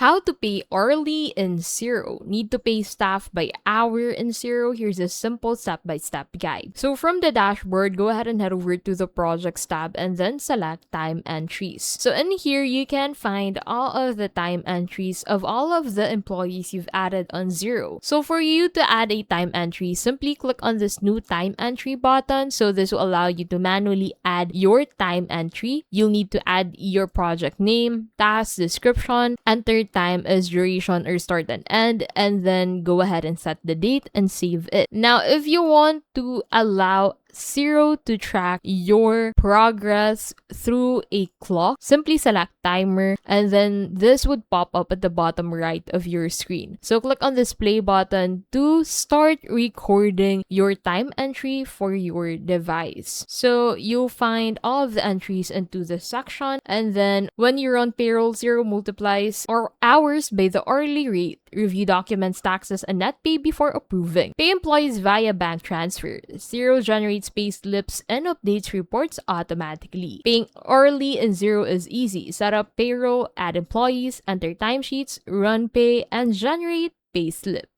How to pay hourly in Xero. Need to pay staff by hour in Xero? Here's a simple step-by-step guide. So from the dashboard, go ahead and head over to the projects tab and then select time entries. So in here, you can find all of the time entries of all of the employees you've added on Xero. So for you to add a time entry, simply click on this new time entry button. So this will allow you to manually add your time entry. You'll need to add your project name, task description, enter time as duration or start and end, and then go ahead and set the date and save it. Now, if you want to allow Xero to track your progress through a clock, simply select timer and then this would pop up at the bottom right of your screen. So click on this play button to start recording your time entry for your device. So you'll find all of the entries into this section, and then when you're on payroll, Xero multiplies our hours by the hourly rate, review documents, taxes, and net pay before approving. Pay employees via bank transfer. Xero generates pay slips and updates reports automatically. Paying hourly in Xero is easy. Set up payroll, add employees, enter timesheets, run pay, and generate pay slip.